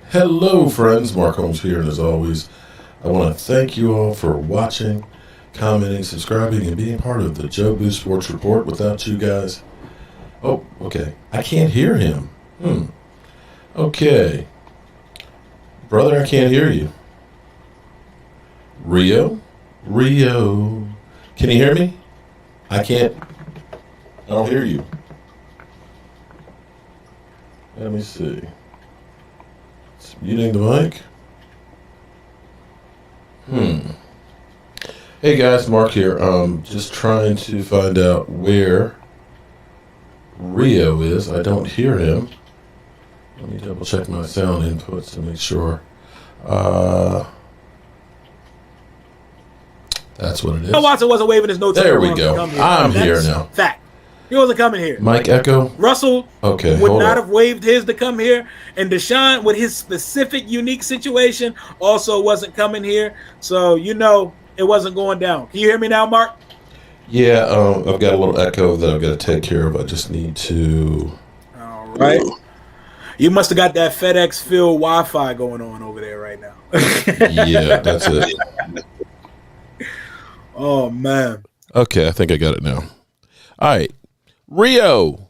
Hello, friends. Mark Holmes here, and as always, I want to thank you all for watching, commenting, subscribing, and being part of the Jobu Sports Report. Without you guys, oh, okay, I can't hear him. Okay, brother, I can't hear you. Rio, can you hear me? I can't. I don't hear you. Let me see. It's muting the mic. Hey guys, Mark here. Just trying to find out where Rio is. I don't hear him. Let me double check my sound inputs to make sure. That's what it is. Watson wasn't waving his notes. There we go. I'm here now. Fact. He wasn't coming here. Mike Echo. Russell would not have waved his to come here. And Deshaun, with his specific, unique situation, also wasn't coming here. So, it wasn't going down. Can you hear me now, Mark? Yeah, I've got a little echo that I've got to take care of. I just need to... All right. You must have got that FedEx Field Wi-Fi going on over there right now. Yeah, that's it. Oh, man. Okay, I think I got it now. All right. Rio.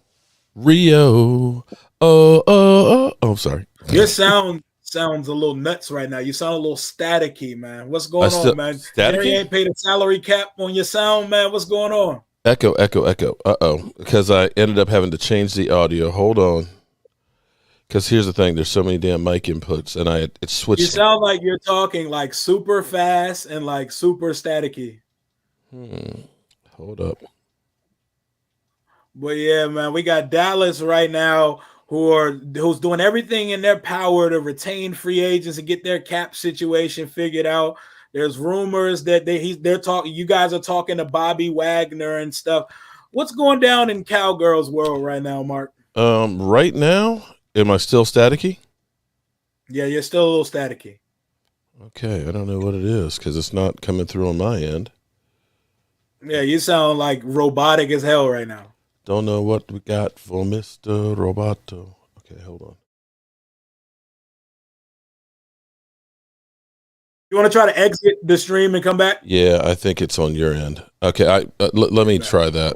Oh, I'm sorry. Your sound sounds a little nuts right now. You sound a little staticky, man. What's going on, man? Jerry ain't paid a salary cap on your sound, man. What's going on? Echo. Uh-oh. Because I ended up having to change the audio. Hold on. Because here's the thing. There's so many damn mic inputs, and it switched. You sound like you're talking like super fast and like super staticky. Hold up. But yeah, man, we got Dallas right now who's doing everything in their power to retain free agents and get their cap situation figured out. There's rumors that they're talking. You guys are talking to Bobby Wagner and stuff. What's going down in Cowgirls world right now, Mark? Right now, am I still staticky? Yeah, you're still a little staticky. Okay, I don't know what it is because it's not coming through on my end. Yeah, you sound like robotic as hell right now. Don't know what we got for Mr. Roboto. Okay, hold on. You want to try to exit the stream and come back? Yeah, I think it's on your end. Okay, let me try that.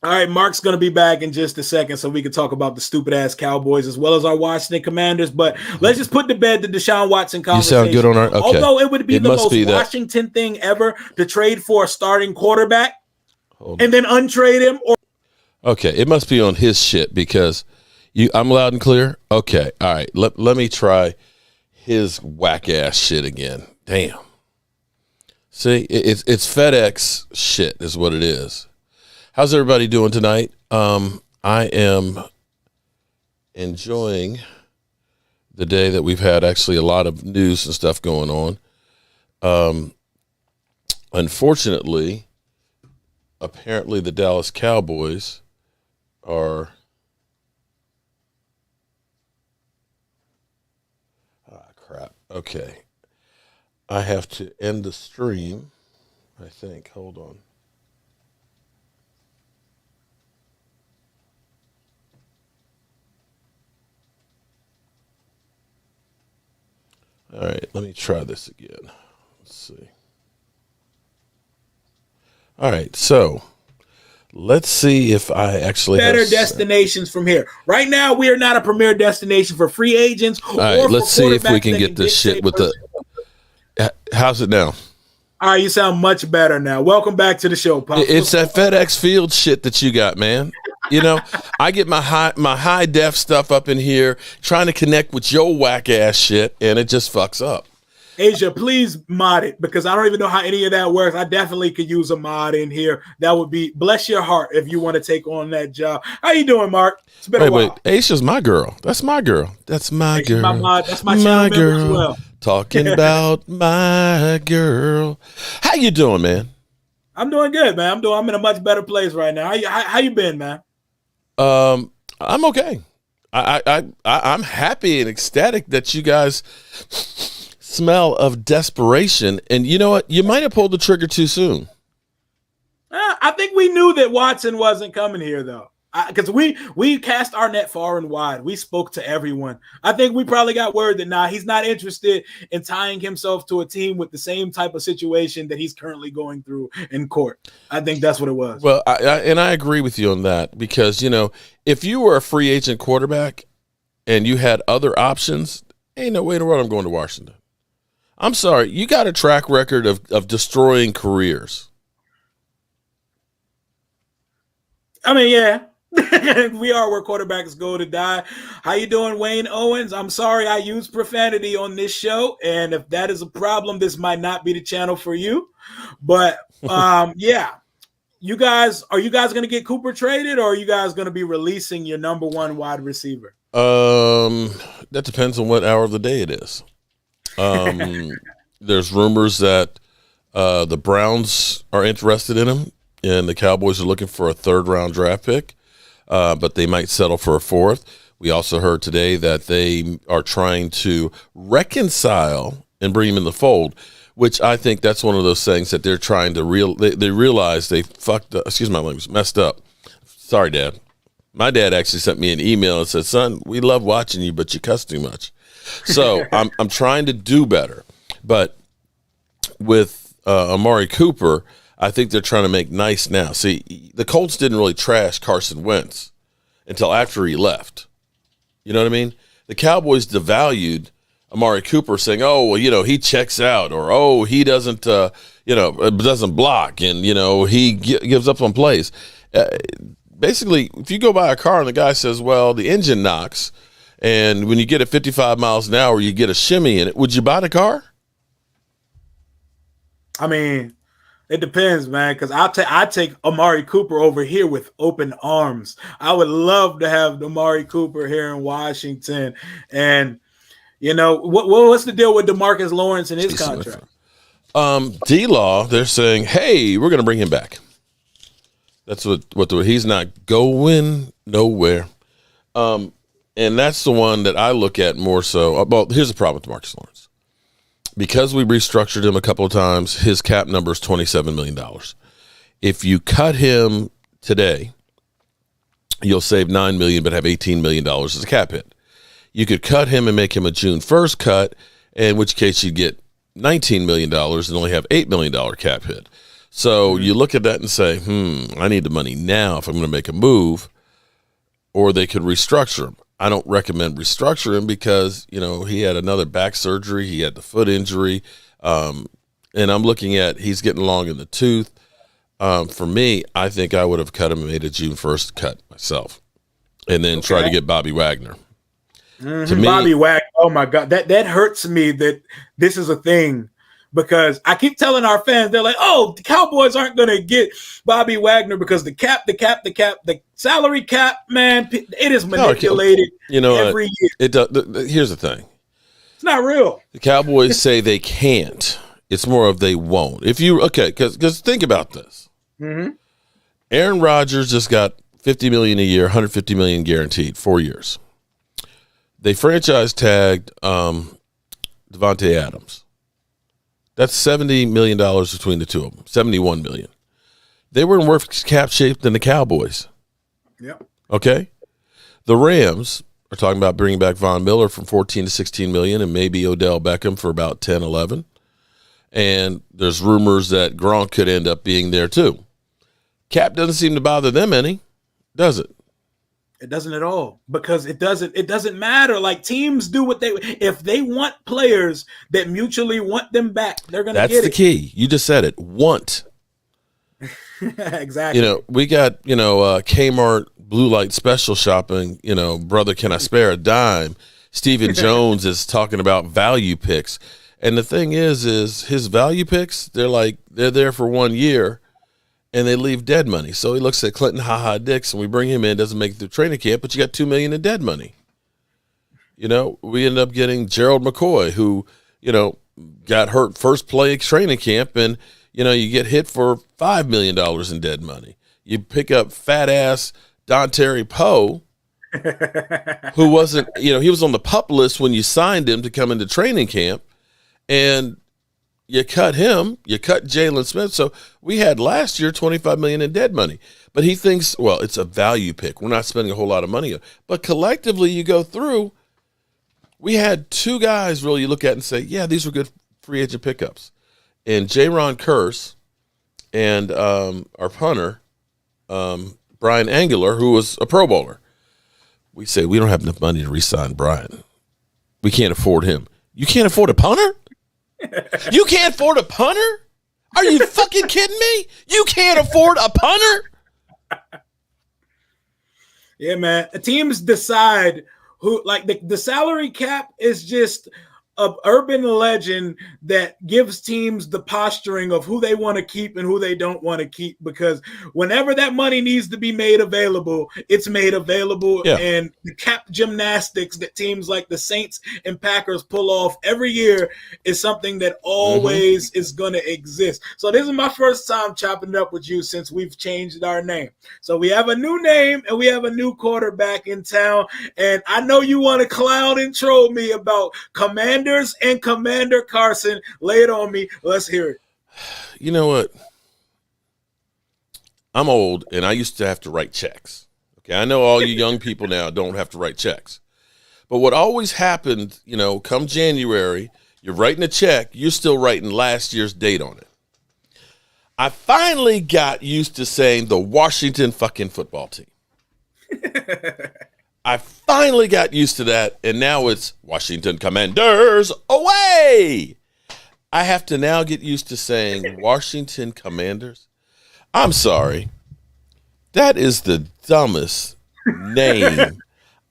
All right, Mark's going to be back in just a second so we can talk about the stupid-ass Cowboys as well as our Washington Commanders. But let's just put to bed the Deshaun Watson conversation. You sound good on our... Okay. Although it would be the most Washington thing ever to trade for a starting quarterback and then untrade him. Okay, it must be on his shit because I'm loud and clear? Okay, all right. Let me try his whack-ass shit again. Damn. See, it's FedEx shit is what it is. How's everybody doing tonight? I am enjoying the day that we've had actually a lot of news and stuff going on. Unfortunately, apparently the Dallas Cowboys are crap. Okay. I have to end the stream, I think. Hold on. All right, let me try this again. Let's see. All right, so let's see if I actually better destinations from here. Right now, we are not a premier destination for free agents. All right, let's see if we can get this shit with the. How's it now? All right, you sound much better now. Welcome back to the show, Pop. It's that FedEx Field shit that you got, man. I get my high def stuff up in here trying to connect with your whack ass shit, and it just fucks up. Asia, please mod it because I don't even know how any of that works. I definitely could use a mod in here. That would be bless your heart if you want to take on that job. How you doing, Mark? It's been a while. Wait, Asia's my girl. That's my girl. That's my girl. My mod. That's my channel member as well. Talking about my girl. How you doing, man? I'm doing good, man. I'm in a much better place right now. How you been, man? I'm okay. I'm happy and ecstatic that you guys smell of desperation. And you know what? You might have pulled the trigger too soon. I think we knew that Watson wasn't coming here, though. Because we cast our net far and wide. We spoke to everyone. I think we probably got word that he's not interested in tying himself to a team with the same type of situation that he's currently going through in court. I think that's what it was. Well, I agree with you on that because, if you were a free agent quarterback and you had other options, ain't no way in the world I'm going to Washington. I'm sorry. You got a track record of destroying careers. I mean, yeah. We are where quarterbacks go to die. How you doing, Wayne Owens? I'm sorry I used profanity on this show, and if that is a problem, this might not be the channel for you. But yeah, you guys going to get Cooper traded, or are you guys going to be releasing your number one wide receiver? That depends on what hour of the day it is. There's rumors that the Browns are interested in him, and the Cowboys are looking for a third-round draft pick. But they might settle for a fourth. We also heard today that they are trying to reconcile and bring him in the fold, which I think that's one of those things that they're trying to they realize they fucked up, excuse my language, messed up. Sorry, Dad. My dad actually sent me an email and said, son, we love watching you, but you cuss too much. So I'm trying to do better. But with Amari Cooper, I think they're trying to make nice now. See, the Colts didn't really trash Carson Wentz until after he left. You know what I mean? The Cowboys devalued Amari Cooper saying, oh, well, he checks out, or, he doesn't, doesn't block, and, he gives up on plays. Basically, if you go buy a car and the guy says, well, the engine knocks, and when you get at 55 miles an hour, you get a shimmy in it, would you buy the car? I mean, it depends, man, because I take Amari Cooper over here with open arms. I would love to have Amari Cooper here in Washington. And, what's the deal with DeMarcus Lawrence and his contract? D-Law, they're saying, hey, we're going to bring him back. That's he's not going nowhere. And that's the one that I look at more so. Well, here's the problem with DeMarcus Lawrence. Because we restructured him a couple of times, his cap number is $27 million. If you cut him today, you'll save $9 million but have $18 million as a cap hit. You could cut him and make him a June 1st cut, in which case you'd get $19 million and only have $8 million cap hit. So you look at that and say, I need the money now if I'm going to make a move, or they could restructure him. I don't recommend restructuring because, he had another back surgery. He had the foot injury. And I'm looking at he's getting long in the tooth. For me, I think I would have cut him and made a June 1st cut myself and then try to get Bobby Wagner. To me, Bobby Wagner, oh, my God. That hurts me that this is a thing. Because I keep telling our fans, they're like, oh, the Cowboys aren't going to get Bobby Wagner because the salary cap, man, it is manipulated every year. Here's the thing. It's not real. The Cowboys say they can't. It's more of they won't. Because think about this. Mm-hmm. Aaron Rodgers just got $50 million a year, $150 million guaranteed, 4 years. They franchise tagged Devontae Adams. That's $70 million between the two of them, $71 million. They were in worse cap shape than the Cowboys. Yep. Okay? The Rams are talking about bringing back Von Miller from $14 to $16 million and maybe Odell Beckham for about $10, $11. And there's rumors that Gronk could end up being there too. Cap doesn't seem to bother them any, does it? It doesn't at all, because it doesn't matter. Like, teams do what if they want players that mutually want them back, they're going to get it. That's the key. You just said it. Want. Exactly. We got, Kmart blue light special shopping, brother, can I spare a dime? Stephen Jones is talking about value picks. And the thing is his value picks, they're there for 1 year. And they leave dead money. So he looks at Clinton Dix, and we bring him in, doesn't make it through training camp, but you got $2 million in dead money. We end up getting Gerald McCoy, who, got hurt first play of training camp, and, you get hit for $5 million in dead money. You pick up fat ass Dontari Poe, who wasn't, he was on the PUP list when you signed him to come into training camp, and you cut him, you cut Jalen Smith. So we had last year $25 million in dead money. But he thinks, well, it's a value pick. We're not spending a whole lot of money. But collectively, you go through, we had two guys really you look at and say, yeah, these were good free agent pickups. And Jaron Kearse and our punter, Brian Angler, who was a Pro Bowler. We say, we don't have enough money to re-sign Brian. We can't afford him. You can't afford a punter? You can't afford a punter? Are you fucking kidding me? You can't afford a punter? Yeah, man. Teams decide who, like the salary cap is just an urban legend that gives teams the posturing of who they want to keep and who they don't want to keep, because whenever that money needs to be made available, it's made available. Yeah. And the cap gymnastics that teams like the Saints and Packers pull off every year is something that always is going to exist. So this is my first time chopping it up with you since we've changed our name. So we have a new name and we have a new quarterback in town. And I know you want to clown and troll me about Commanders and Commander Carson. Lay it on me. Let's hear it. You know what? I'm old, and I used to have to write checks. Okay, I know all you young people now don't have to write checks. But what always happened, come January, you're writing a check, you're still writing last year's date on it. I finally got used to saying the Washington fucking football team. I finally got used to that, and now it's Washington Commanders away. I have to now get used to saying Washington Commanders. I'm sorry. That is the dumbest name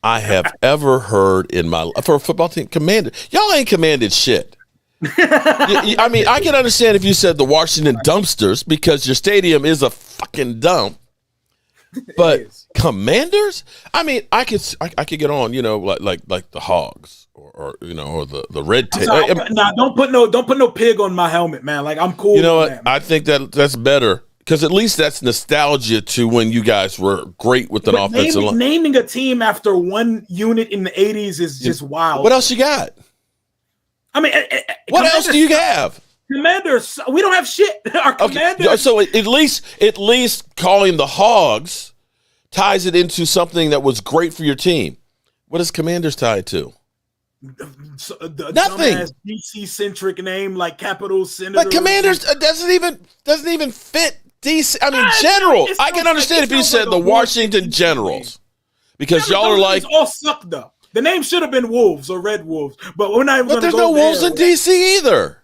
I have ever heard in my life for a football team. Commander. Y'all ain't commanded shit. I mean, I can understand if you said the Washington Dumpsters because your stadium is a fucking dump. But Commanders? I mean, I could get on, like the Hogs or the Red Tail. Nah, don't put no pig on my helmet, man. Like, I'm cool. You know what? That, I think that's better because at least that's nostalgia to when you guys were great with an offensive line. Naming a team after one unit in the 80s is just wild. What else you got? I mean, what else do you have? Commanders, we don't have shit. Our Commanders. Okay, so at least calling the Hogs ties it into something that was great for your team. What is Commanders tied to? Nothing. DC centric name like Capital Senator. But Commanders doesn't even fit DC. I mean, Generals. I can understand if you said the Washington Generals because y'all are like all sucked up. The name should have been Wolves or Red Wolves, but we're not even. But there's no Wolves in DC either.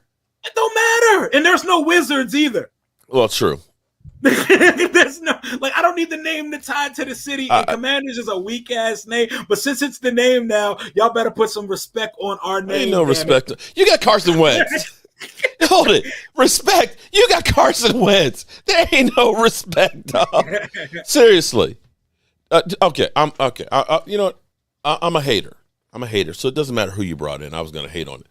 It don't matter, and there's no Wizards either. Well, true. There's no I don't need the name to tie to the city. And Commanders is a weak ass name, but since it's the name now, y'all better put some respect on our name. Ain't no respect. You got Carson Wentz. Hold it, respect. You got Carson Wentz. There ain't no respect, dog. Seriously. Okay, I'm okay. You know what? I'm a hater. So it doesn't matter who you brought in. I was going to hate on it.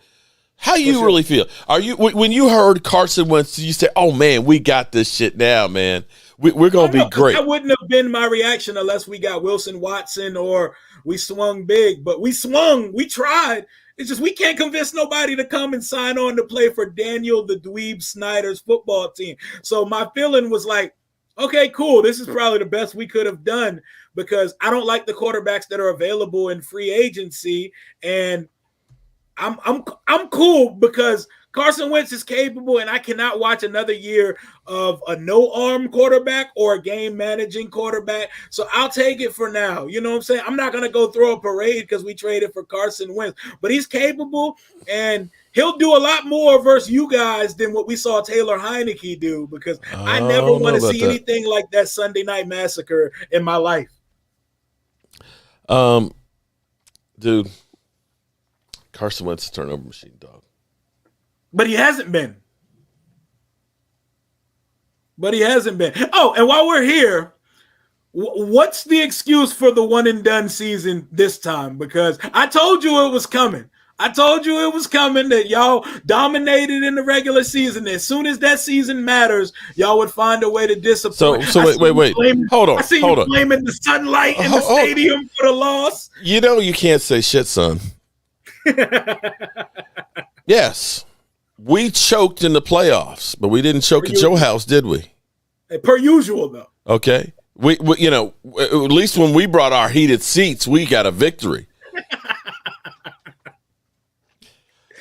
How you really feel? Are you when you heard Carson Wentz? You say, "Oh man, we got this shit now, man. We're gonna be great." That wouldn't have been my reaction unless we got Wilson Watson or we swung big. But we swung. We tried. It's just we can't convince nobody to come and sign on to play for Daniel the Dweeb Snyder's football team. So my feeling was like, okay, cool. This is probably the best we could have done because I don't like the quarterbacks that are available in free agency and. I'm cool because Carson Wentz is capable, and I cannot watch another year of a no-arm quarterback or a game-managing quarterback. So I'll take it for now. You know what I'm saying? I'm not going to go throw a parade because we traded for Carson Wentz. But he's capable, and he'll do a lot more versus you guys than what we saw Taylor Heineke do because I never want to see anything like that Sunday Night Massacre in my life. Dude. Carson Wentz is a turnover machine, dog. But he hasn't been. Oh, and while we're here, what's the excuse for the one and done season this time? Because I told you it was coming. That y'all dominated in the regular season. As soon as that season matters, y'all would find a way to disappoint. So wait. Hold on. I see you blaming the sunlight in the stadium for the loss. You know you can't say shit, son. Yes, We choked in the playoffs, but we didn't choke at your house, did we? Per usual, though. Okay. We at least when we brought our heated seats, we got a victory.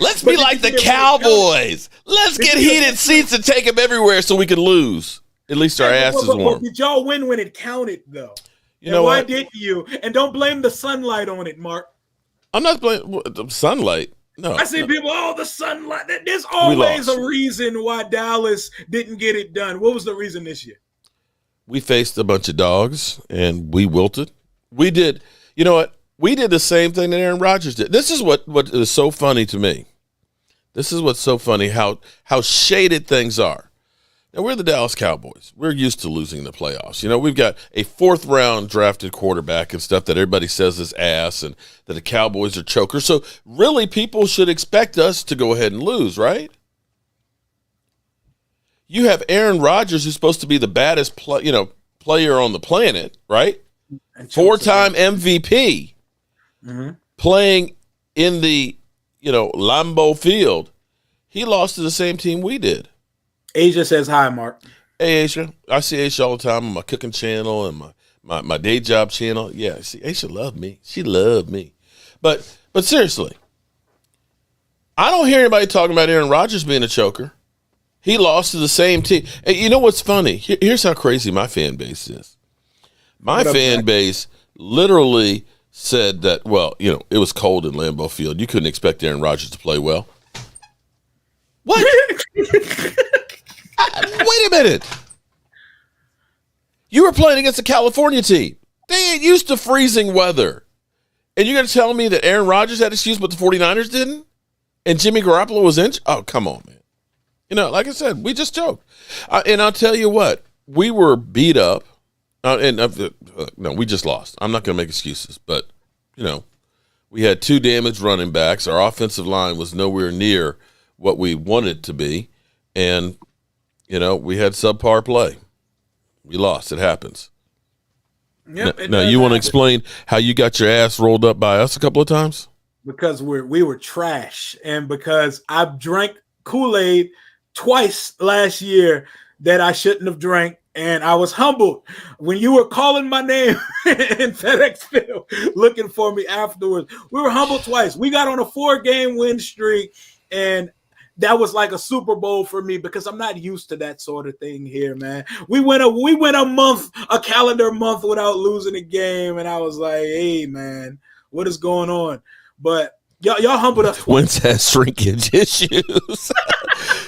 Let's be like the Cowboys. Let's get heated seats and take them everywhere so we can lose. At least our asses warm. Did y'all win when it counted, though? You know why what? didn't you? And don't blame the sunlight on it, Mark. I'm not blaming the sunlight. No. I see people, the sunlight. There's always a reason why Dallas didn't get it done. What was the reason this year? We faced a bunch of dogs, and we wilted. We did, you know what? We did the same thing that Aaron Rodgers did. This is what is so funny to me. This is what's so funny, how shaded things are. Now, we're the Dallas Cowboys. We're used to losing the playoffs. You know, we've got a fourth-round drafted quarterback and stuff that everybody says is ass and that the Cowboys are chokers. So, really, people should expect us to go ahead and lose, right? You have Aaron Rodgers, who's supposed to be the baddest player on the planet, right? Four-time MVP, playing in the Lambeau Field. He lost to the same team we did. Asia says hi, Mark. Hey, Asia. I see Asia all the time on my cooking channel and my day job channel. Yeah, see, Asia loved me. She loved me. But seriously, I don't hear anybody talking about Aaron Rodgers being a choker. He lost to the same team. And you know what's funny? Here's how crazy my fan base is. My fan base literally said that, it was cold in Lambeau Field. You couldn't expect Aaron Rodgers to play well. What? Wait a minute. You were playing against a California team. They ain't used to freezing weather. And you're going to tell me that Aaron Rodgers had excuse, but the 49ers didn't? And Jimmy Garoppolo was injured? Oh, come on, man. Like I said, we just joked. And I'll tell you what, we were beat up. No, we just lost. I'm not going to make excuses. But, we had 2 damaged running backs. Our offensive line was nowhere near what we wanted to be. And, we had subpar play. We lost. It happens. Yep, now you want to explain how you got your ass rolled up by us a couple of times? Because we were trash. And because I drank Kool-Aid twice last year that I shouldn't have drank, and I was humbled when you were calling my name in FedEx Field looking for me afterwards. We were humbled twice. We got on a 4-game win streak, and that was like a Super Bowl for me because I'm not used to that sort of thing here, man. We went a calendar month without losing a game, and I was like, hey, man, what is going on? But y'all humbled us. Wentz has shrinkage issues.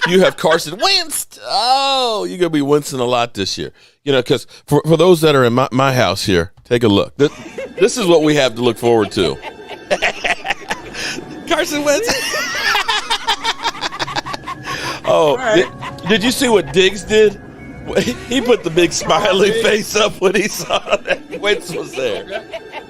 You have Carson Wentz. Oh, you're going to be wincing a lot this year. Because for those that are in my house here, take a look. This is what we have to look forward to. Carson Wentz. Oh, right. Did you see what Diggs did? He put the big smiling face up when he saw that Wentz was there.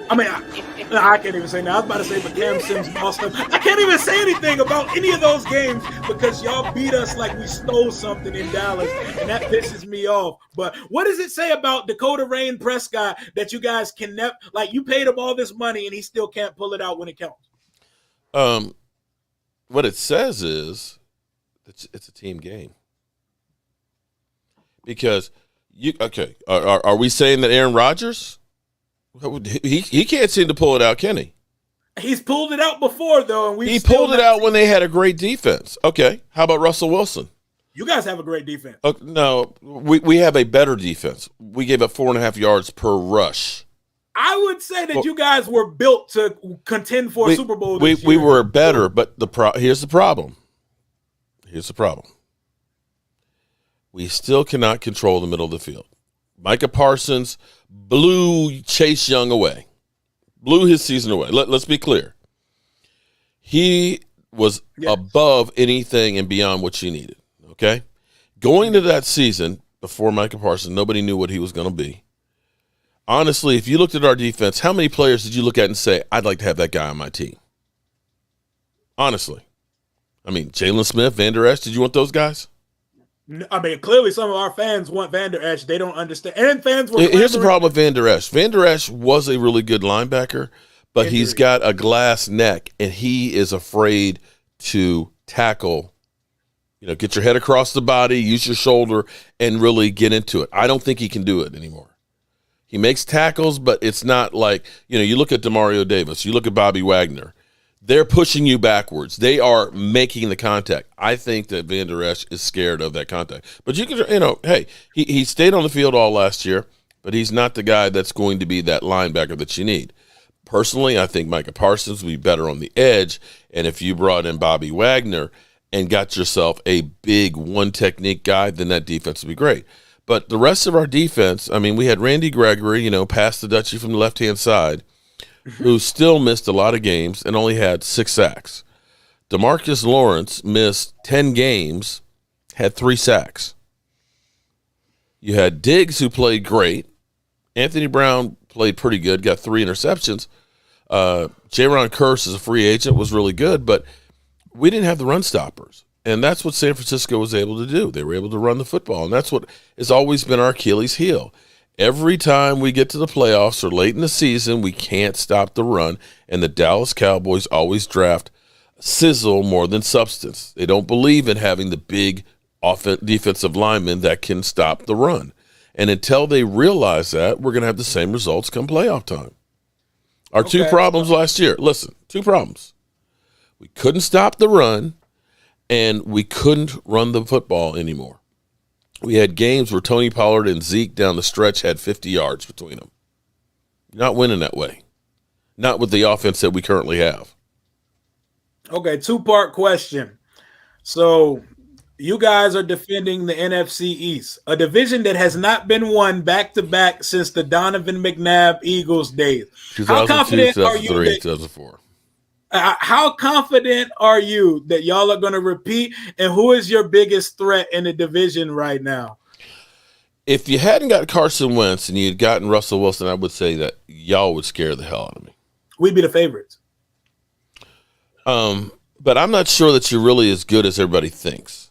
I mean, I can't even say now. I was about to say, but Cam Sims lost them. I can't even say anything about any of those games because y'all beat us like we stole something in Dallas, and that pisses me off. But what does it say about Dakota Rain Prescott that you guys can never, like, you paid him all this money and he still can't pull it out when it counts? What it says is it's a team game. Because are we saying that Aaron Rodgers? He can't seem to pull it out, can he? He's pulled it out before, though, and he pulled it out when they had a great defense. Okay, how about Russell Wilson? You guys have a great defense. No, we have a better defense. We gave up 4.5 yards per rush. I would say that you guys were built to contend for a Super Bowl this year. We were better, but here's the problem. We still cannot control the middle of the field. Micah Parsons blew Chase Young away, blew his season away. Let's be clear. He was above anything and beyond what you needed, okay? Going to that season before Micah Parsons, nobody knew what he was going to be. Honestly, if you looked at our defense, how many players did you look at and say, I'd like to have that guy on my team? Honestly. I mean, Jalen Smith, Van Der Esch, did you want those guys? I mean, clearly some of our fans want Van Der Esch. They don't understand. And fans were Here's the problem with Van Der Esch. Van Der Esch was a really good linebacker, but he's got a glass neck, and he is afraid to tackle Get your head across the body, use your shoulder, and really get into it. I don't think he can do it anymore. He makes tackles, but it's not like, you look at Demario Davis, you look at Bobby Wagner. They're pushing you backwards. They are making the contact. I think that Van Der Esch is scared of that contact. But you can, hey, he stayed on the field all last year, but he's not the guy that's going to be that linebacker that you need. Personally, I think Micah Parsons would be better on the edge, and if you brought in Bobby Wagner and got yourself a big one-technique guy, then that defense would be great. But the rest of our defense, we had Randy Gregory, past the Dutchie from the left-hand side, who still missed a lot of games and only had 6 sacks. DeMarcus Lawrence missed 10 games, had 3 sacks. You had Diggs, who played great. Anthony Brown played pretty good, got 3 interceptions. Jaron Kearse, as a free agent, was really good, but we didn't have the run stoppers. And that's what San Francisco was able to do. They were able to run the football, and that's what has always been our Achilles heel. Every time we get to the playoffs or late in the season, we can't stop the run, and the Dallas Cowboys always draft sizzle more than substance. They don't believe in having the big defensive linemen that can stop the run. And until they realize that, we're going to have the same results come playoff time. Our 2 problems last year, listen, 2 problems. We couldn't stop the run, and we couldn't run the football anymore. We had games where Tony Pollard and Zeke down the stretch had 50 yards between them. You're not winning that way. Not with the offense that we currently have. Okay, 2-part question. So you guys are defending the NFC East, a division that has not been won back-to-back since the Donovan McNabb Eagles days. 2002, 2003, 2004. How confident are you that y'all are going to repeat, and who is your biggest threat in the division right now? If you hadn't got Carson Wentz and you had gotten Russell Wilson, I would say that y'all would scare the hell out of me. We'd be the favorites. But I'm not sure that you're really as good as everybody thinks.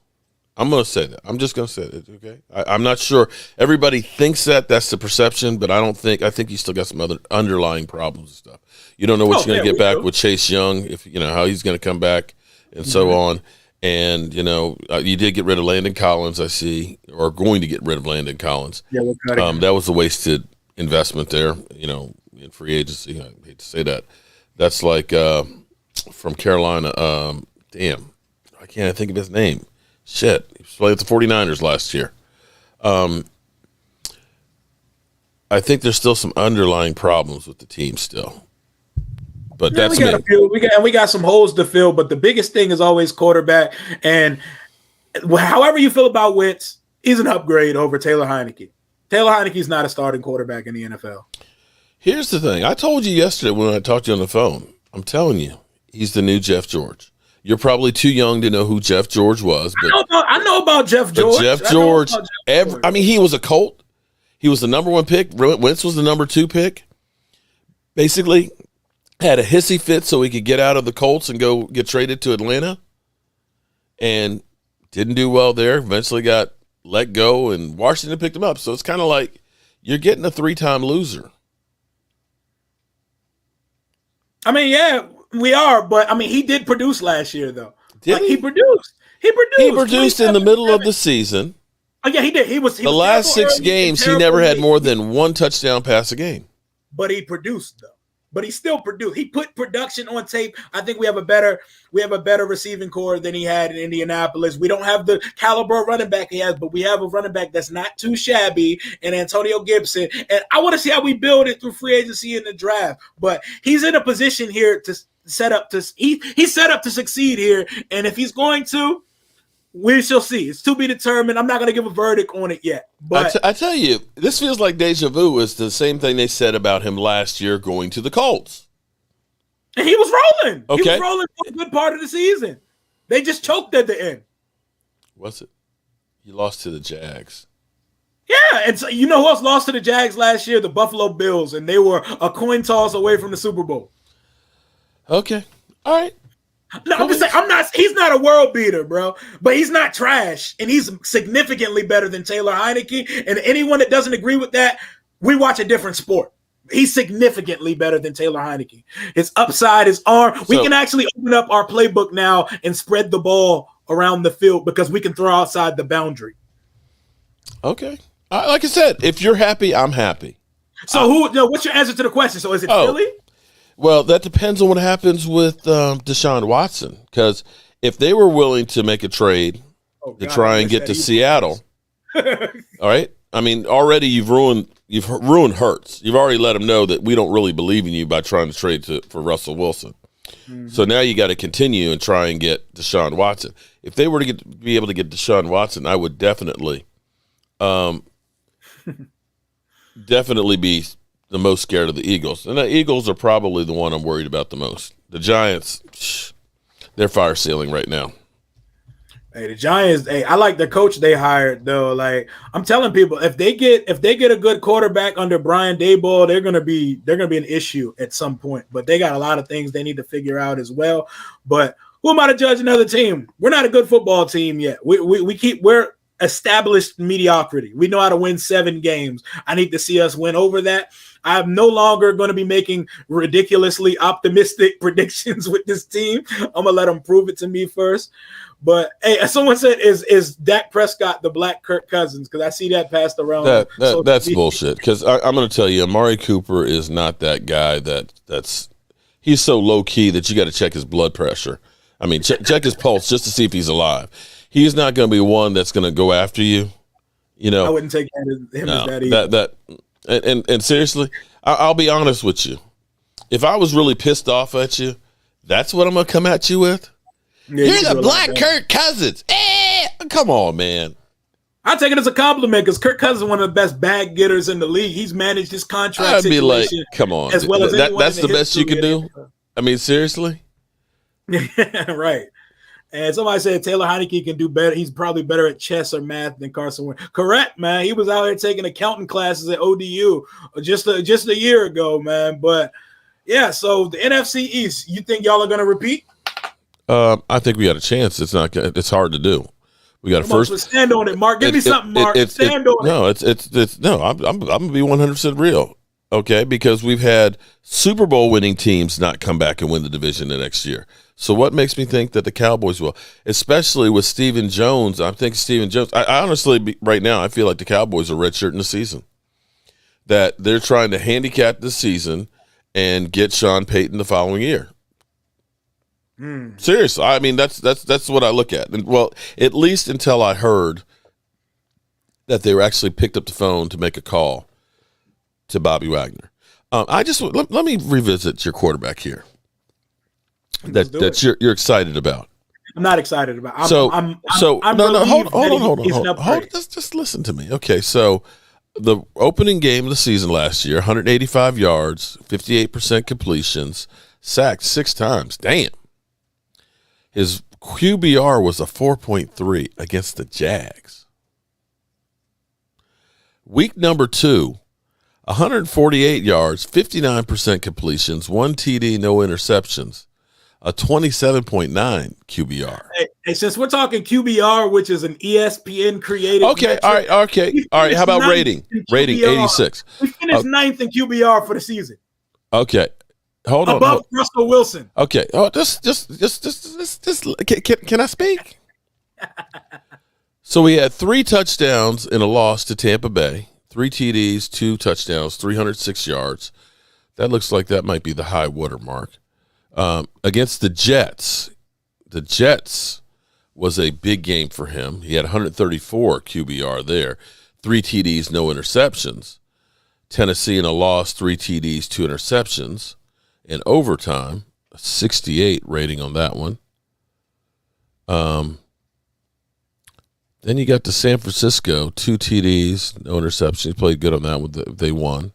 I'm going to say that. I'm just going to say it, okay? I'm not sure. Everybody thinks that. That's the perception, but I think you still got some other underlying problems and stuff. You don't know what you're going to get back with Chase Young, if how he's going to come back and so on. And, you did get rid of Landon Collins, I see, or going to get rid of Landon Collins. Yeah, we're cutting him. That was a wasted investment there, in free agency. I hate to say that. That's like from Carolina. Damn, I can't think of his name. Shit, he was playing with the 49ers last year. I think there's still some underlying problems with the team still. But that's me. We got some holes to fill, but the biggest thing is always quarterback. And however you feel about Wentz, he's an upgrade over Taylor Heineke. Taylor Heineke's not a starting quarterback in the NFL. Here's the thing. I told you yesterday when I talked to you on the phone. I'm telling you, he's the new Jeff George. You're probably too young to know who Jeff George was. But I know about Jeff George. Jeff George, he was a Colt. He was the number 1 pick. Wentz was the number 2 pick. Basically, had a hissy fit so he could get out of the Colts and go get traded to Atlanta. And didn't do well there. Eventually got let go, and Washington picked him up. So it's kind of like you're getting a 3-time loser. Yeah, we are, but he did produce last year, though. He produced. He produced in the middle of the season. Oh yeah, he did. He was the last 6 games. He never had more than 1 touchdown pass a game. But he produced, though. But he still produced. He put production on tape. I think we have a better receiving core than he had in Indianapolis. We don't have the caliber running back he has, but we have a running back that's not too shabby, and Antonio Gibson. And I want to see how we build it through free agency in the draft. But he's in a position here to set up to he's set up to succeed here. And if he's going to, we shall see. It's to be determined. I'm not going to give a verdict on it yet. But I tell you, this feels like deja vu. Is the same thing they said about him last year going to the Colts. And he was rolling. Okay. He was rolling for a good part of the season. They just choked at the end. Was it? He lost to the Jags. Yeah, and so you know who else lost to the Jags last year? The Buffalo Bills, and they were a coin toss away from the Super Bowl. Okay. All right. No, I'm just saying, he's not a world beater, bro, but he's not trash, and he's significantly better than Taylor Heineke. And anyone that doesn't agree with that, we watch a different sport. He's significantly better than Taylor Heineke. His upside, his arm. We can actually open up our playbook now and spread the ball around the field because we can throw outside the boundary. Okay. Like I said, if you're happy, I'm happy. So what's your answer to the question? So is it Philly? Well, that depends on what happens with Deshaun Watson. Because if they were willing to make a trade to try and get to Seattle, all right. I mean, already you've ruined Hurts. You've already let him know that we don't really believe in you by trying to trade for Russell Wilson. Mm-hmm. So now you got to continue and try and get Deshaun Watson. If they were to be able to get Deshaun Watson, I would definitely be the most scared of the Eagles. And the Eagles are probably the one I'm worried about the most. The Giants, they're fire ceiling right now. Hey, the Giants, I like the coach they hired though. Like I'm telling people, if they get a good quarterback under Brian Daboll, they're gonna be an issue at some point. But they got a lot of things they need to figure out as well. But who am I to judge another team? We're not a good football team yet. We're established mediocrity. We know how to win 7 games. I need to see us win over that. I'm no longer going to be making ridiculously optimistic predictions with this team. I'm going to let them prove it to me first. But, hey, as someone said, is Dak Prescott the black Kirk Cousins? Because I see that passed around. That's bullshit. Because I'm going to tell you, Amari Cooper is not that guy he's so low-key that you got to check his blood pressure. I mean, check his pulse just to see if he's alive. He's not going to be one that's going to go after you. You know, I wouldn't take him as that either. And seriously, I'll be honest with you. If I was really pissed off at you, that's what I'm going to come at you with. Yeah, you're the black Kirk Cousins. Come on, man. I take it as a compliment because Kirk Cousins is one of the best bag getters in the league. He's managed his contract situation. I'd be like, come on. As well as that's the best you can do? I mean, seriously? Yeah, right. And somebody said Taylor Heineke can do better. He's probably better at chess or math than Carson Wentz. Correct, man. He was out here taking accounting classes at ODU just a year ago, man. But, yeah, so the NFC East, you think y'all are going to repeat? I think we got a chance. It's hard to do. We got stand on it, Mark. Give me something, Mark. Stand on it. No, I'm going to be 100% real. Okay, because we've had Super Bowl winning teams not come back and win the division the next year. So what makes me think that the Cowboys will, especially with Stephen Jones? I'm thinking Stephen Jones. I honestly, right now, I feel like the Cowboys are redshirting the season. That they're trying to handicap the season and get Sean Payton the following year. Seriously, I mean that's what I look at. And well, at least until I heard that they were actually picked up the phone to make a call to Bobby Wagner. Let me revisit your quarterback here. That you're excited about. I'm not excited about. Hold on. Just listen to me. Okay, so the opening game of the season last year, 185 yards, 58% completions, sacked 6 times. Damn. His QBR was a 4.3 against the Jags. Week number 2, 148 yards, 59% completions, 1 TD, no interceptions, a 27.9 QBR. Hey, since we're talking QBR, which is an ESPN created. Okay, metric, all right. How about rating? Rating 86. We finished 9th in QBR for the season. Okay. Hold on. Above Russell Wilson. Okay. Oh, just can I speak? So we had 3 touchdowns in a loss to Tampa Bay, 3 TDs, 2 touchdowns, 306 yards. That looks like that might be the high water mark. Against the Jets was a big game for him. He had 134 QBR there, 3 TDs, no interceptions. Tennessee in a loss, 3 TDs, 2 interceptions. In overtime, a 68 rating on that one. Then you got to San Francisco, 2 TDs, no interceptions. He played good on that one. They won.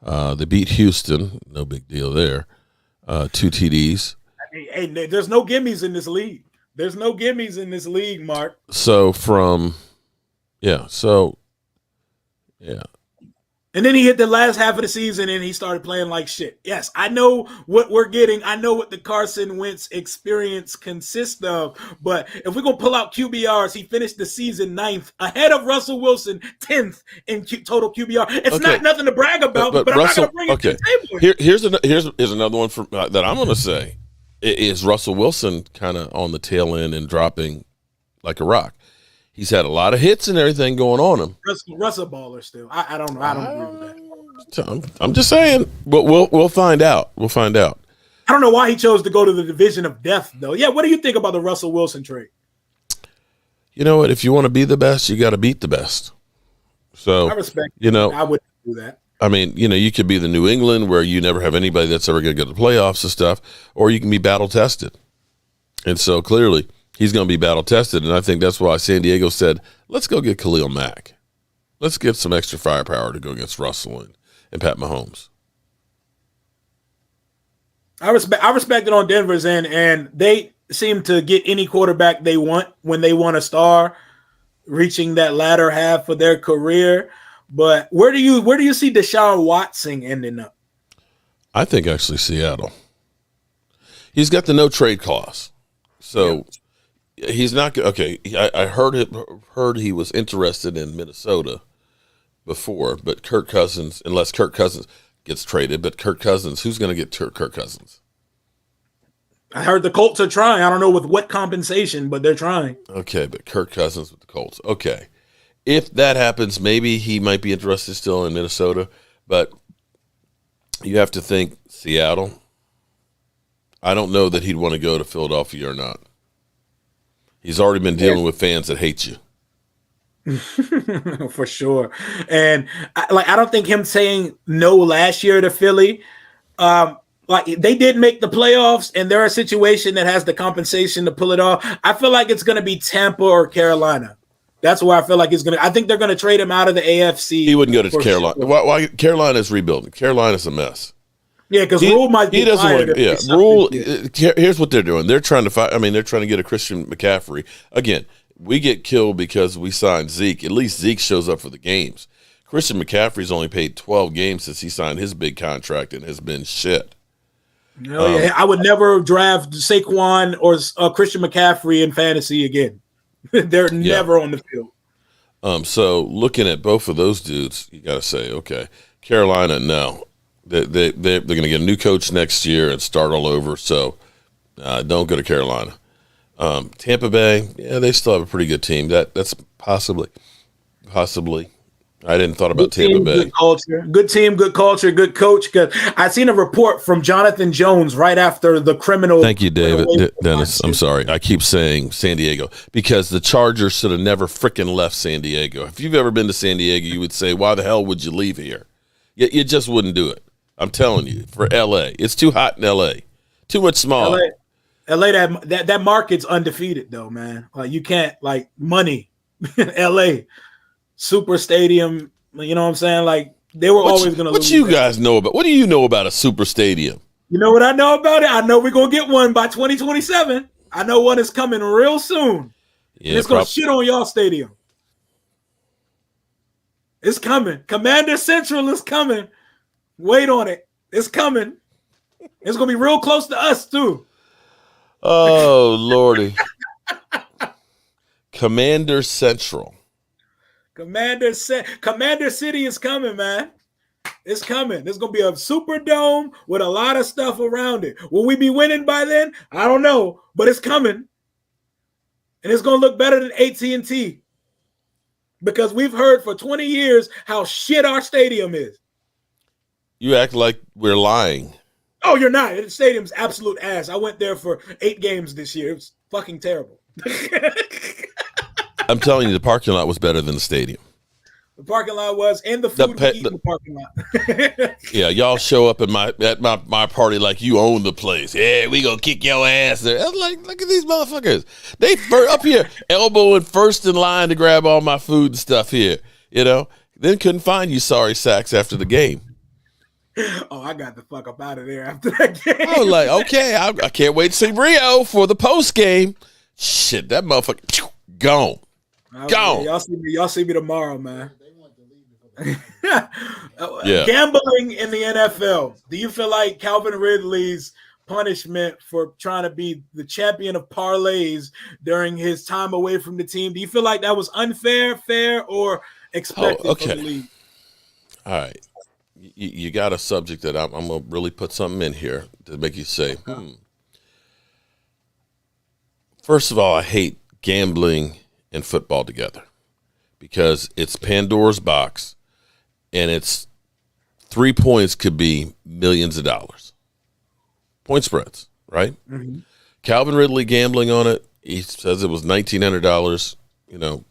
They beat Houston. No big deal there. 2 TDs. Hey, there's no gimmies in this league. There's no gimmies in this league, Mark. And then he hit the last half of the season and he started playing like shit. Yes, I know what we're getting. I know what the Carson Wentz experience consists of. But if we're going to pull out QBRs, he finished the season 9th, ahead of Russell Wilson, 10th in total QBR. It's not nothing to brag about, but Russell, I'm not going to bring it to the table. Here's another one that I'm going to say. Is Russell Wilson kind of on the tail end and dropping like a rock? He's had a lot of hits and everything going on him. Russell baller still. I don't know. I don't agree with that. I'm just saying. But we'll find out. We'll find out. I don't know why he chose to go to the division of death, though. Yeah, what do you think about the Russell Wilson trade? You know what? If you want to be the best, you got to beat the best. So I respect. I wouldn't do that. I mean, you could be the New England where you never have anybody that's ever going to go to the playoffs and stuff, or you can be battle tested. And so clearly he's going to be battle tested, and I think that's why San Diego said, "Let's go get Khalil Mack. Let's get some extra firepower to go against Russell and Pat Mahomes." I respect it on Denver's end, and they seem to get any quarterback they want when they want a star, reaching that latter half of their career. But where do you see Deshaun Watson ending up? I think actually Seattle. He's got the no trade clause, so he's not okay. I heard he was interested in Minnesota before, but Kirk Cousins, unless Kirk Cousins gets traded, but Kirk Cousins, who's going to get Kirk Cousins? I heard the Colts are trying. I don't know with what compensation, but they're trying. Okay, but Kirk Cousins with the Colts. Okay. If that happens, maybe he might be interested still in Minnesota, but you have to think Seattle. I don't know that he'd want to go to Philadelphia or not. He's already been dealing with fans that hate you. For sure. And I don't think him saying no last year to Philly, they did make the playoffs and they're a situation that has the compensation to pull it off. I feel like it's going to be Tampa or Carolina. That's where I feel like I think they're going to trade him out of the AFC. He wouldn't go to Carolina. Sure. Why Carolina's rebuilding? Carolina's a mess. Yeah, because Rule might be fired. Rule. Here's what they're doing. They're trying to fight. I mean, they're trying to get a Christian McCaffrey. Again, we get killed because we signed Zeke. At least Zeke shows up for the games. Christian McCaffrey's only paid 12 games since he signed his big contract and has been shit. I would never draft Saquon or Christian McCaffrey in fantasy again. They're never on the field. So looking at both of those dudes, you got to say, okay, Carolina, no. They're going to get a new coach next year and start all over. So don't go to Carolina. Tampa Bay, they still have a pretty good team. That's possibly. I didn't thought about Tampa Bay. Good culture, good team, good culture, good coach. I seen a report from Jonathan Jones right after the criminal. Thank you, Dennis. I'm sorry. I keep saying San Diego because the Chargers should have never freaking left San Diego. If you've ever been to San Diego, you would say, "Why the hell would you leave here?" You just wouldn't do it. I'm telling you, for LA, it's too hot in LA. Too much smog. LA, that market's undefeated though, man. Like you can't money. LA, super stadium. You know what I'm saying? Like they were always going to lose. What you guys know about? What do you know about a super stadium? You know what I know about it? I know we're going to get one by 2027. I know one is coming real soon. Yeah, and it's going to shit on y'all stadium. It's coming. Commander Central is coming. Wait on it. It's coming. It's going to be real close to us, too. Oh, Lordy. Commander Central. Commander City is coming, man. It's coming. There's going to be a super dome with a lot of stuff around it. Will we be winning by then? I don't know, but it's coming. And it's going to look better than AT&T because we've heard for 20 years how shit our stadium is. You act like we're lying. Oh, you're not. The stadium's absolute ass. I went there for 8 games this year. It was fucking terrible. I'm telling you, the parking lot was better than the stadium. The parking lot was, and the food we eat in the parking lot. Yeah, y'all show up at my party like you own the place. Yeah, we gonna kick your ass there. I was like, look at these motherfuckers. They up here elbowing first in line to grab all my food and stuff here. Then couldn't find you sorry sacks after the game. Oh, I got the fuck up out of there after that game. I was like, okay, I can't wait to see Rio for the post game. Shit, that motherfucker gone. Gone. Y'all see me tomorrow, man. Yeah. Gambling in the NFL. Do you feel like Calvin Ridley's punishment for trying to be the champion of parlays during his time away from the team, do you feel like that was unfair, fair, or expected okay. from the league? All right. You got a subject that I'm going to really put something in here to make you say, First of all, I hate gambling and football together because it's Pandora's box, and it's 3 points could be millions of dollars. Point spreads, right? Mm-hmm. Calvin Ridley gambling on it. He says it was $1,900. You know,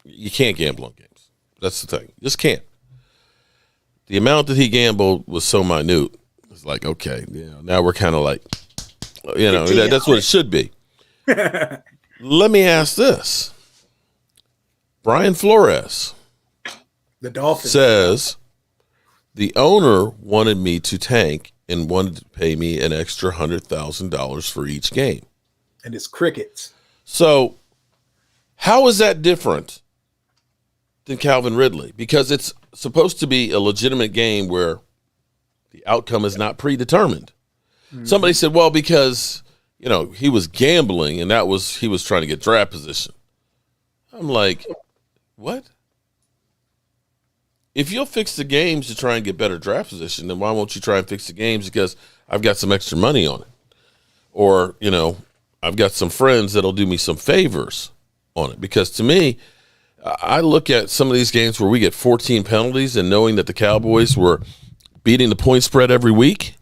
you can't gamble on games. That's the thing. You just can't. The amount that he gambled was so minute. It's like, okay, now we're kind of like, that's what it should be. Let me ask this. Brian Flores, the Dolphins, says the owner wanted me to tank and wanted to pay me an extra $100,000 for each game. And it's crickets. So how is that different than Calvin Ridley? Because it's supposed to be a legitimate game where the outcome is not predetermined. Mm-hmm. Somebody said, well, because, he was gambling and he was trying to get draft position. I'm like, what? If you'll fix the games to try and get better draft position, then why won't you try and fix the games because I've got some extra money on it? Or, I've got some friends that'll do me some favors on it. Because to me, I look at some of these games where we get 14 penalties and knowing that the Cowboys were beating the point spread every week.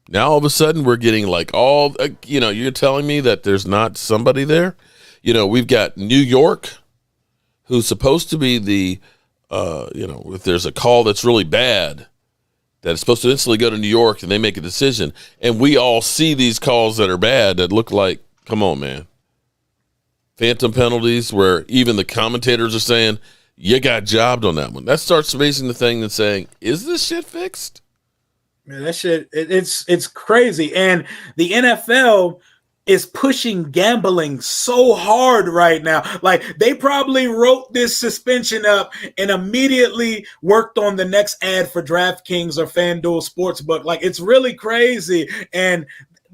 Now all of a sudden we're getting like you're telling me that there's not somebody there. We've got New York, who's supposed to be the, if there's a call that's really bad, that is supposed to instantly go to New York and they make a decision. And we all see these calls that are bad that look like, come on, man. Phantom penalties where even the commentators are saying, you got jobbed on that one. That starts raising the thing and saying, is this shit fixed? Man, that shit, it's crazy. And the NFL is pushing gambling so hard right now. Like, they probably wrote this suspension up and immediately worked on the next ad for DraftKings or FanDuel Sportsbook. Like, it's really crazy. And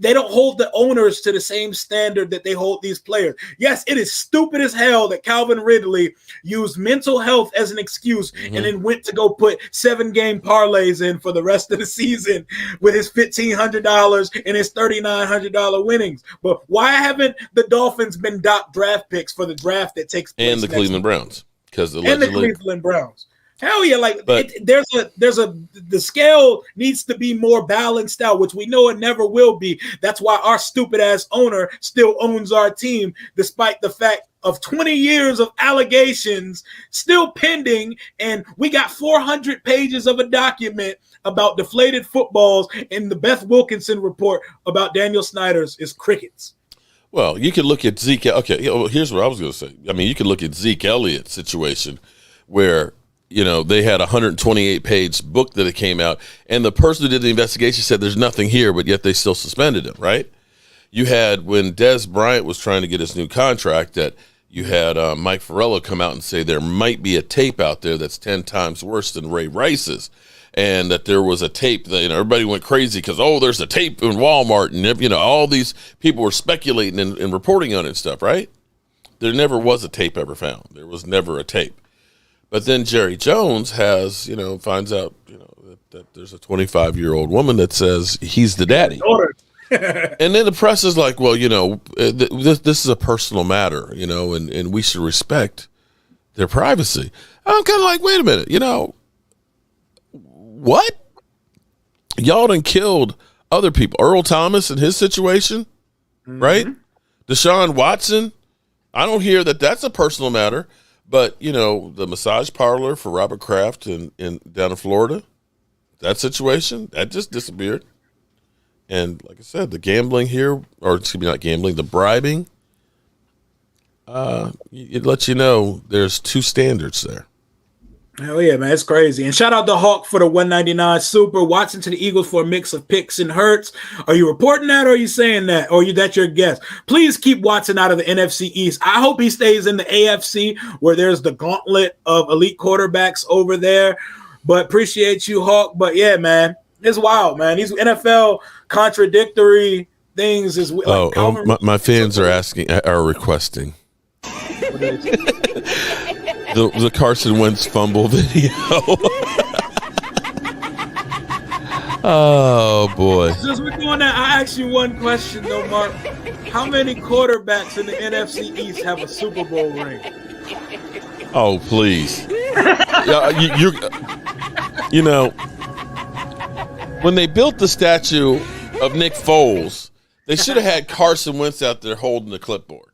they don't hold the owners to the same standard that they hold these players. Yes, it is stupid as hell that Calvin Ridley used mental health as an excuse and then went to go put 7-game parlays in for the rest of the season with his $1,500 and his $3,900 winnings. But why haven't the Dolphins been docked draft picks for the draft that takes place? And the Cleveland Browns. And the Cleveland Browns. Hell yeah, the scale needs to be more balanced out, which we know it never will be. That's why our stupid ass owner still owns our team, despite the fact of 20 years of allegations still pending, and we got 400 pages of a document about deflated footballs, and the Beth Wilkinson report about Daniel Snyder's is crickets. Well, you could look at Zeke. Okay, here's what I was going to say. I mean, you could look at Zeke Elliott's situation where they had a 128-page book that it came out, and the person who did the investigation said there's nothing here, but yet they still suspended him, right? You had, when Dez Bryant was trying to get his new contract, that you had Mike Farello come out and say there might be a tape out there that's 10 times worse than Ray Rice's, and that there was a tape that, everybody went crazy because, there's a tape in Walmart, and, all these people were speculating and reporting on it and stuff, right? There never was a tape ever found. There was never a tape. But then Jerry Jones finds out, that there's a 25-year-old woman that says he's the daddy. And then the press is like, well, this is a personal matter, and we should respect their privacy. I'm kind of like, wait a minute, what? Y'all done killed other people. Earl Thomas and his situation, right? Deshaun Watson, I don't hear that that's a personal matter. But, the massage parlor for Robert Kraft in down in Florida, that situation, that just disappeared. And like I said, the gambling here, or excuse me, not gambling, the bribing, it lets you know there's two standards there. Hell yeah, man. It's crazy. And shout out to Hawk for the 199 super. Watson to the Eagles for a mix of picks and hurts. Are you reporting that, or are you saying that? Or that's your guess? Please keep Watson out of the NFC East. I hope he stays in the AFC where there's the gauntlet of elite quarterbacks over there. But appreciate you, Hawk. But yeah, man, it's wild, man. These NFL contradictory things is like my fans are requesting. The Carson Wentz fumble video. Oh boy. Since we're doing that, I ask you one question though, Mark. How many quarterbacks in the NFC East have a Super Bowl ring? Oh please. Yeah, you know, when they built the statue of Nick Foles, they should have had Carson Wentz out there holding the clipboard.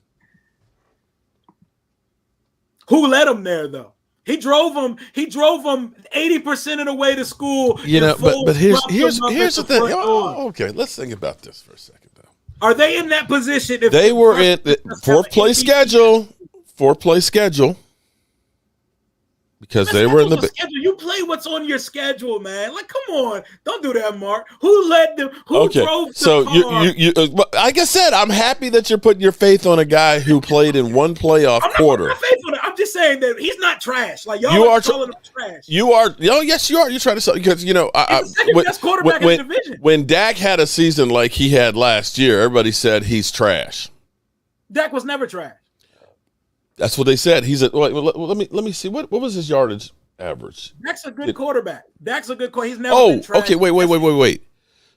Who led him there though? He drove him 80% of the way to school. You know, but here's the thing. Oh, okay, let's think about this for a second though. Are they in that position? If they were in fourth place schedule. Because they were in the schedule. You play what's on your schedule, man. Like, come on, don't do that, Mark. Who led them? Who drove the so car? you like I said, I'm happy that you're putting your faith on a guy who played in one playoff quarter. I'm just saying that he's not trash. Like y'all are calling him trash. You are. Oh, yes, you are. You're trying to sell because he's the second best quarterback in the division. When Dak had a season like he had last year, everybody said he's trash. Dak was never trash. That's what they said. He's let me see what was his yardage average. Dak's a good quarterback. Dak's a good quarterback. He's never been trash. Okay, wait.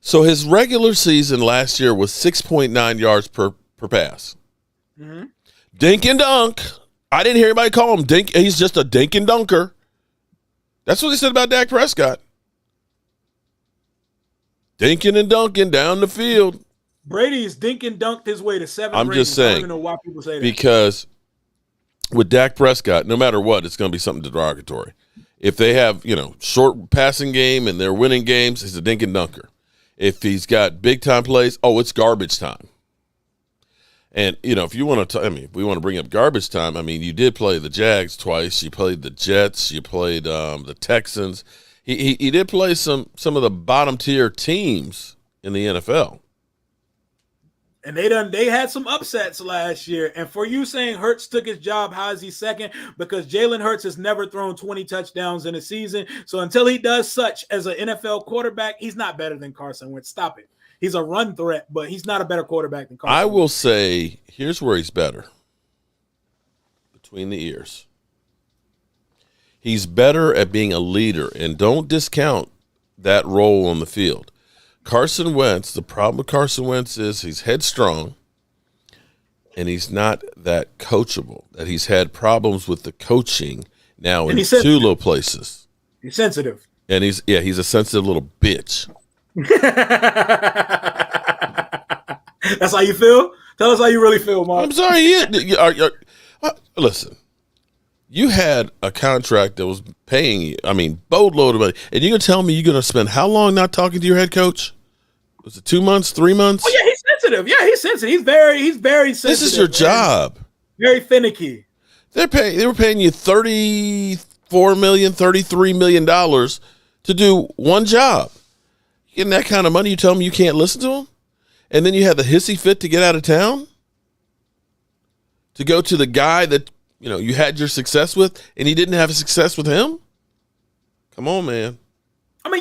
So his regular season last year was 6.9 yards per pass. Mm-hmm. Dink and dunk. I didn't hear anybody call him dink. He's just a dink and dunker. That's what they said about Dak Prescott. Dinking and dunking down the field. Brady's dink and dunked his way to 7 rings. I'm just saying. I don't even know why people say that. Because with Dak Prescott, no matter what, it's going to be something derogatory. If they have, short passing game and they're winning games, he's a dink and dunker. If he's got big time plays, it's garbage time. And, if you want to, if we want to bring up garbage time, you did play the Jags twice. You played the Jets. You played the Texans. He did play some of the bottom tier teams in the NFL. And they had some upsets last year. And for you saying Hurts took his job, how is he second? Because Jalen Hurts has never thrown 20 touchdowns in a season. So until he does such as an NFL quarterback, he's not better than Carson Wentz. Stop it. He's a run threat, but he's not a better quarterback than Carson Wentz. I will say, here's where he's better. Between the ears. He's better at being a leader, and don't discount that role on the field. Carson Wentz, the problem with Carson Wentz is he's headstrong, and he's not that coachable. That he's had problems with the coaching now in two low places. He's sensitive. And he's a sensitive little bitch. That's how you feel? Tell us how you really feel, Mark. I'm sorry. Listen, you had a contract that was paying you, boatload of money, and you're going to tell me you're going to spend how long not talking to your head coach? Was it 2 months, 3 months? Oh, yeah, he's sensitive. Yeah, he's sensitive. He's very sensitive. This is your job. Very finicky. They were paying you $34 million, $33 million to do one job. Getting that kind of money, you tell them you can't listen to them? And then you have the hissy fit to get out of town? To go to the guy that, you had your success with and you didn't have success with him? Come on, man.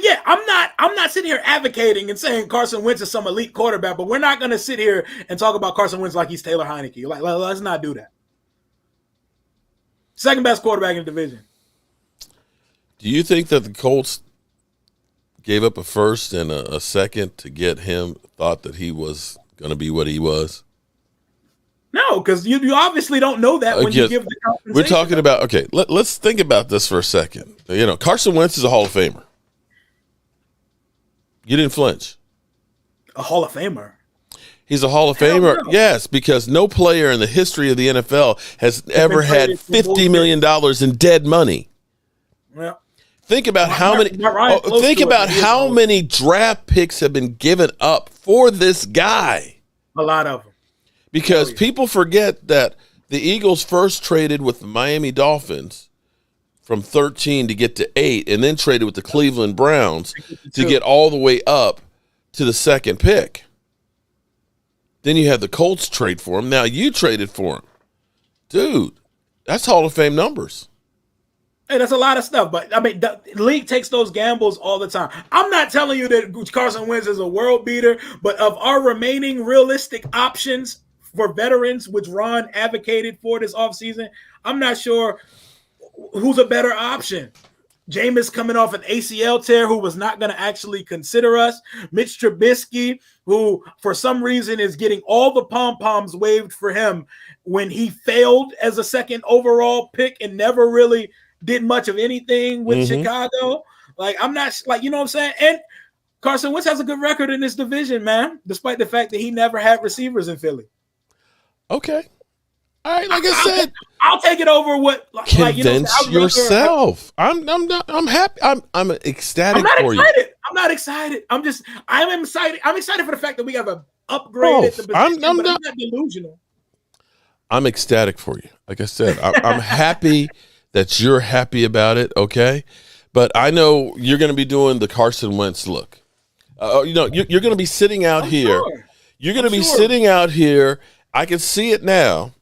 Yeah, I'm not sitting here advocating and saying Carson Wentz is some elite quarterback, but we're not going to sit here and talk about Carson Wentz like he's Taylor Heineke. Like, let's not do that. Second best quarterback in the division. Do you think that the Colts gave up a first and a second to get him, thought that he was going to be what he was? No, because you obviously don't know that when you give the compensation. We're talking about, let's think about this for a second. Carson Wentz is a Hall of Famer. You didn't flinch. A Hall of Famer? He's a Hall of Famer, yes, because no player in the history of the NFL has ever had $50 million in dead money. Well, think about how many draft picks have been given up for this guy. A lot of them. Because people forget that the Eagles first traded with the Miami Dolphins from 13 to get to 8, and then traded with the Cleveland Browns to get all the way up to the second pick. Then you had the Colts trade for him. Now you traded for him. Dude, that's Hall of Fame numbers. Hey, that's a lot of stuff, but the league takes those gambles all the time. I'm not telling you that Carson Wentz is a world beater, but of our remaining realistic options for veterans, which Ron advocated for this offseason, I'm not sure who's a better option. Jameis coming off an ACL tear, who was not going to actually consider us. Mitch Trubisky, who for some reason is getting all the pom-poms waved for him when he failed as a second overall pick and never really did much of anything with Chicago. Like, I'm not like, you know what I'm saying? And Carson Wentz has a good record in this division, man, despite the fact that he never had receivers in Philly. Okay. All right, like I said, I'll take it over what convince yourself. I'm happy. I'm ecstatic for you. I'm not excited. I'm excited. I'm excited for the fact that we have an upgrade at the position, I'm not delusional. I'm ecstatic for you. Like I said, I'm happy that you're happy about it, okay? But I know you're going to be doing the Carson Wentz look. You're going to be sitting out here. Sure. You're going to be sitting out here. I can see it now.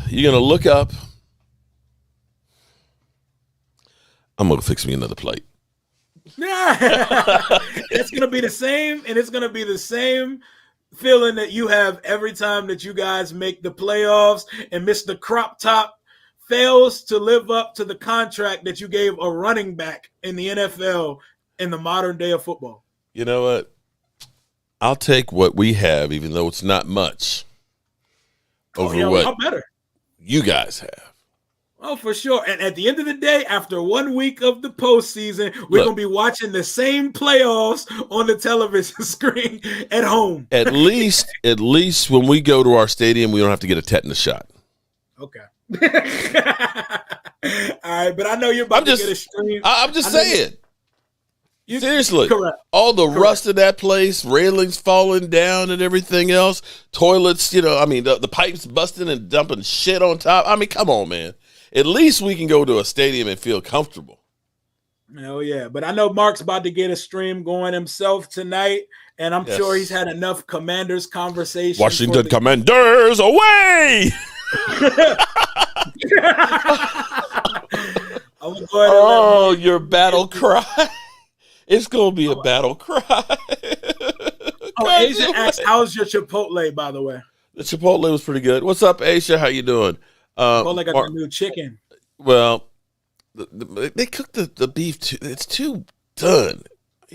You're going to look up. I'm going to fix me another plate. It's going to be the same, and it's going to be the same feeling that you have every time that you guys make the playoffs and Mr. Crop Top fails to live up to the contract that you gave a running back in the NFL in the modern day of football. You know what? I'll take what we have, even though it's not much, over what better you guys have. Oh, for sure. And at the end of the day, after 1 week of the postseason, we're going to be watching the same playoffs on the television screen at home. At least when we go to our stadium, we don't have to get a tetanus shot. Okay. All right, but I know you're about to get a stream. I'm just saying. Seriously. Correct. All the rust of that place, railings falling down and everything else, toilets, the pipes busting and dumping shit on top. I mean, come on, man. At least we can go to a stadium and feel comfortable. Hell yeah. But I know Mark's about to get a stream going himself tonight, and I'm sure he's had enough Commanders conversation. Washington Commanders away! Oh, your battle cry. It's going to be a battle cry. Asia asked, how's your Chipotle, by the way? The Chipotle was pretty good. What's up, Asia? How you doing? Chipotle got the new chicken. Well, they cook the beef too. It's too done.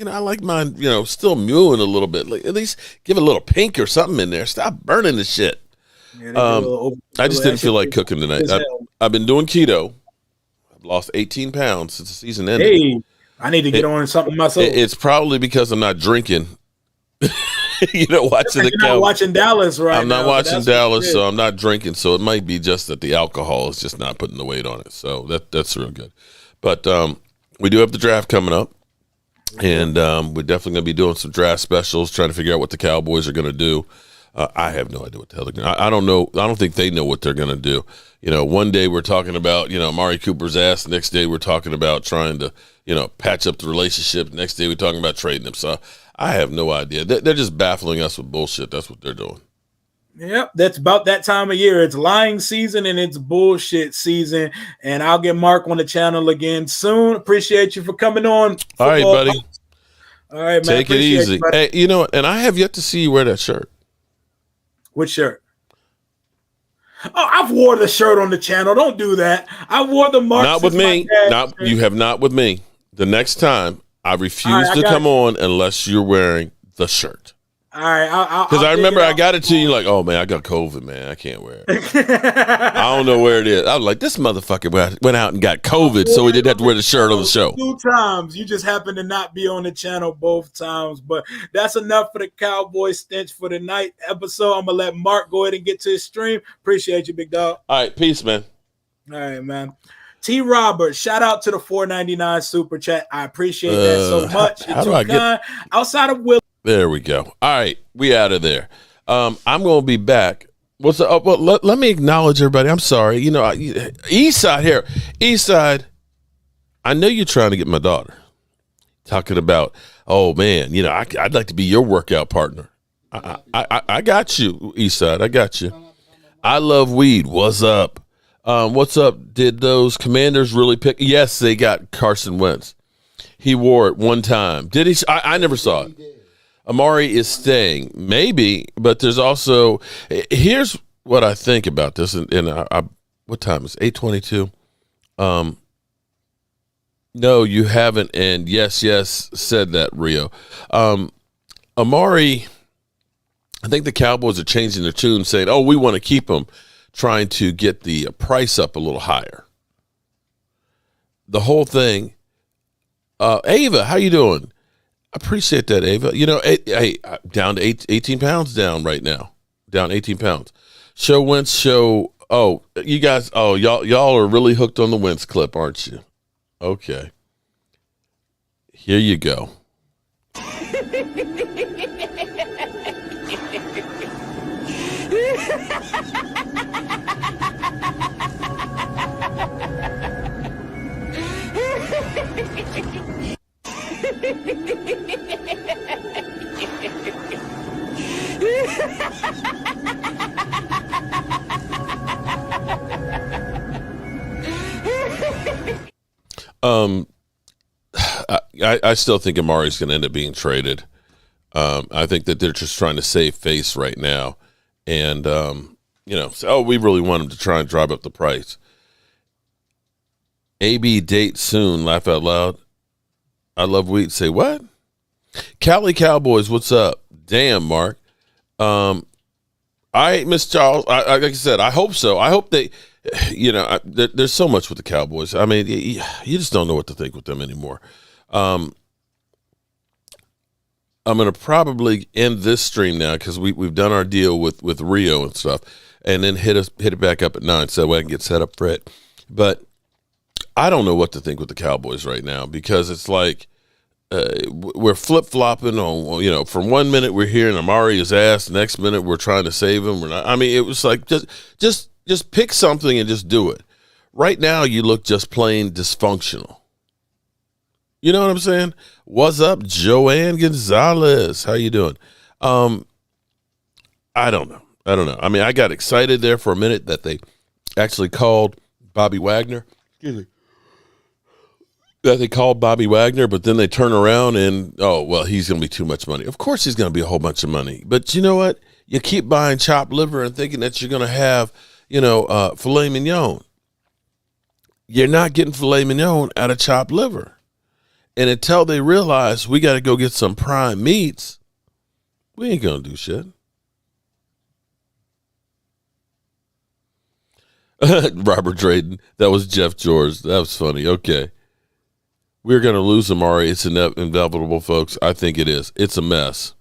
I like mine, still mewing a little bit. Like, at least give it a little pink or something in there. Stop burning the shit. Yeah, I just didn't feel like cooking tonight. I've been doing keto. I've lost 18 pounds since the season ended. Hey, I need to get on something myself. It's probably because I'm not drinking. Watching the You're not watching Dallas, right? I'm not watching Dallas, so I'm not drinking. So it might be just that the alcohol is just not putting the weight on it. So that's real good. But we do have the draft coming up, and we're definitely going to be doing some draft specials, trying to figure out what the Cowboys are going to do. I have no idea what the hell they're going to do. I don't know. I don't think they know what they're going to do. One day we're talking about, Amari Cooper's ass. The next day we're talking about trying to, patch up the relationship. The next day we're talking about trading him. So I have no idea. They're just baffling us with bullshit. That's what they're doing. Yep, that's about that time of year. It's lying season and it's bullshit season. And I'll get Mark on the channel again soon. Appreciate you for coming on. All right, buddy. All right, man. Take it easy. Hey, and I have yet to see you wear that shirt. Which shirt? Oh, I've wore the shirt on the channel. Don't do that. I wore the Mark. Not with me. You have not with me. The next time, I refuse to come on unless you're wearing the shirt. All right, because I remember I got it to you like, oh man, I got COVID, man, I can't wear it. I don't know where it is. I was like, this motherfucker went out and got COVID, so he didn't have to wear the shirt on the show. 2 times, you just happened to not be on the channel both times. But that's enough for the Cowboy stench for the night episode. I'm gonna let Mark go ahead and get to his stream. Appreciate you, big dog. All right, peace, man. All right, man. T. Roberts, shout out to the $4.99 super chat. I appreciate that so much. How do I get outside of Will? There we go. All right, we out of there. I'm going to be back. What's up? Well, let me acknowledge everybody. I'm sorry. East Side here. East Side, I know you're trying to get my daughter. Talking about, oh, man, I'd like to be your workout partner. I got you, East Side. I got you. I love weed. What's up? What's up? Did those Commanders really pick? Yes, they got Carson Wentz. He wore it one time. Did he? I never saw it. Amari is staying, maybe, but there's also here's what I think about this. And what time is 8:22? No, you haven't. And yes, said that, Rio. Amari, I think the Cowboys are changing their tune, saying, oh, we want to keep him, trying to get the price up a little higher. The whole thing. Ava, how you doing? I appreciate that, Ava. You know, hey, down to 18 pounds down right now. Down 18 pounds. Show Wentz, show. Oh, you guys. Oh, y'all are really hooked on the Wentz clip, aren't you? Okay. Here you go. I still think Amari's going to end up being traded. I think that they're just trying to save face right now. And, we really want him to try and drive up the price. AB date soon, laugh out loud. I love wheat. Say what? Cali Cowboys, what's up? Damn, Mark. Miss Charles. Like I said, I hope so. I hope they, there's so much with the Cowboys. I mean, you just don't know what to think with them anymore. I'm going to probably end this stream now because we've done our deal with Rio and stuff, and then hit it back up at 9 so I can get set up for it. But I don't know what to think with the Cowboys right now because it's like we're flip-flopping on, from 1 minute we're hearing Amari is ass, next minute we're trying to save him. We're not. I mean, it was like just pick something and just do it. Right now you look just plain dysfunctional. You know what I'm saying? What's up, Joanne Gonzalez? How you doing? I don't know. I mean, I got excited there for a minute that they actually called Bobby Wagner. Excuse me. That they called Bobby Wagner, but then they turn around and, he's going to be too much money. Of course he's going to be a whole bunch of money. But you know what? You keep buying chopped liver and thinking that you're going to have, filet mignon. You're not getting filet mignon out of chopped liver. And until they realize we got to go get some prime meats, we ain't going to do shit. Robert Drayton. That was Jeff George. That was funny. Okay. We're going to lose Amari. It's inevitable, folks. I think it is. It's a mess.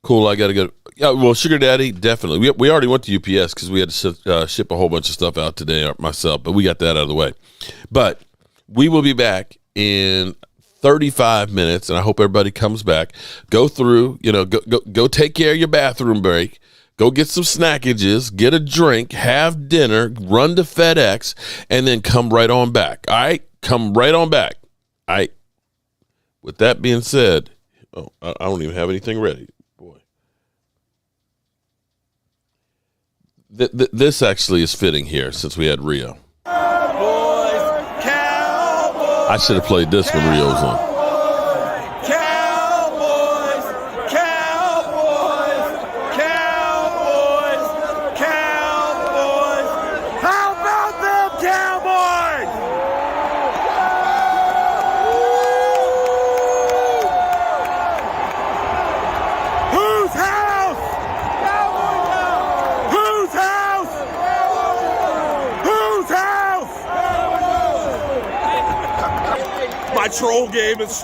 Cool. I got to go. Yeah, well, Sugar Daddy, definitely. We already went to UPS because we had to ship a whole bunch of stuff out today myself, but we got that out of the way. But we will be back in 35 minutes, and I hope everybody comes back. Go through, go take care of your bathroom break. Go get some snackages, get a drink, have dinner, run to FedEx, and then come right on back. All right? Come right on back. All right? With that being said, I don't even have anything ready. Boy. This actually is fitting here since we had Rio. Cowboys, Cowboys, I should have played this when Rio was on. My troll game is